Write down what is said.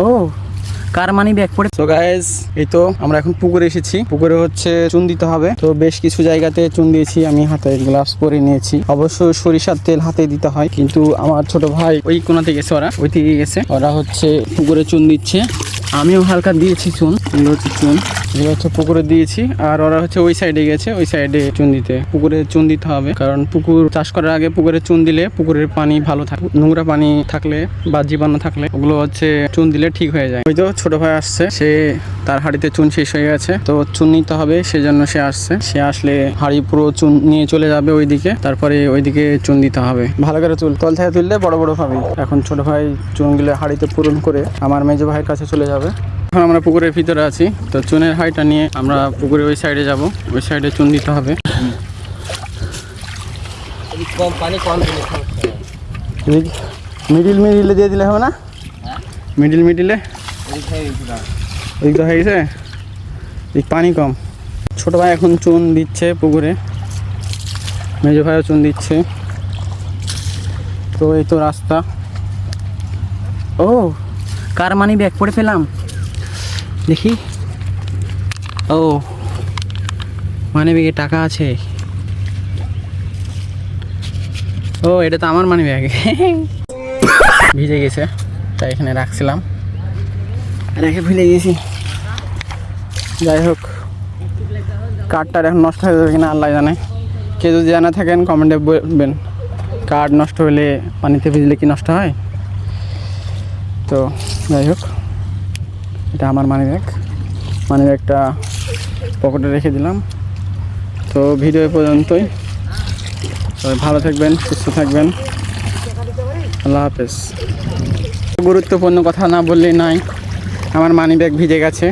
ও কার money bag পড়ে। So guys, এই তো আমরা এখন পুকুরে এসেছি। পুকুরে হচ্ছে চুন দিতে হবে। তো বেশ কিছু জায়গাতে চুন দিয়েছি, আমি হাতে গ্লাভস পরে নিয়েছি। অবশ্যই সরিষার তেল হাতে দিতে হয়, কিন্তু আমার ছোট ভাই ওই কোনাতে গেছে, ওরা ওই দিকে গেছে, ওরা হচ্ছে পুকুরে চুন দিচ্ছে। আমিও হালকা দিয়েছি চুন, এগুলো হচ্ছে চুন, এগুলো হচ্ছে পুকুরে দিয়েছি। আর ওরা হচ্ছে ওই সাইডে গেছে, ওই সাইডে চুন দিতে। পুকুরে চুন দিতে হবে, কারণ পুকুর চাষ করার আগে পুকুরে চুন দিলে পুকুরের পানি ভালো থাকে। নোংরা পানি থাকলে বা জীবাণু থাকলে ওগুলো হচ্ছে চুন দিলে ঠিক হয়ে যায়। ওই তো ছোট ভাই আসছে, সে তার হাঁড়িতে চুন শেষ হয়ে গেছে, তো চুন নিতে হবে, সেজন্য সে আসছে। সে আসলে হাঁড়ি পুরো চুন নিয়ে চলে যাবে ওইদিকে, তারপরে ওইদিকে চুন দিতে হবে। ভালো করে চুল তল থেকে তুললে বড় বড় পাবি। এখন ছোট ভাই চুনগুলো হাঁড়িতে পূরণ করে আমার মেজো ভাইয়ের কাছে চলে যাবে। এখন আমরা পুকুরের ভিতরে আছি, তো চুনের হাঁড়িটা নিয়ে আমরা পুকুরে ওই সাইডে যাব। ওই সাইডে চুন দিতে হবে। মিডিলে দিয়ে দিলে হবে না? মিডিলে ওই তো হয়ে গেছে, পানি কম। ছোট ভাই এখন চুন দিচ্ছে পুকুরে, মেজো ভাইও চুন দিচ্ছে। তো এই তো রাস্তা। ও কার মানি ব্যাগ পড়ে পেলাম, দেখি। ও মানি ব্যাগে টাকা আছে। ও এটা তো আমার মানি ব্যাগ। ভিজে গেছে, তাই এখানে রাখছিলাম, রেখে ভুলে গেছি। যাই হোক, কার্ডটা এখন নষ্ট হয়ে যাবে কিনা আল্লাহ জানে। কেউ যদি জানা থাকেন কমেন্টে বলবেন, কার্ড নষ্ট হলে পানিতে ভিজলে কি নষ্ট হয়। তো যাই হোক, এটা আমার মানি ব্যাগটা পকেটে রেখে দিলাম। তো ভিডিও পর্যন্তই, সবাই ভালো থাকবেন, সুস্থ থাকবেন, আল্লাহ হাফেজ। গুরুত্বপূর্ণ কথা না বললেই নাই, আমার মানি ব্যাগ ভিজে গেছে।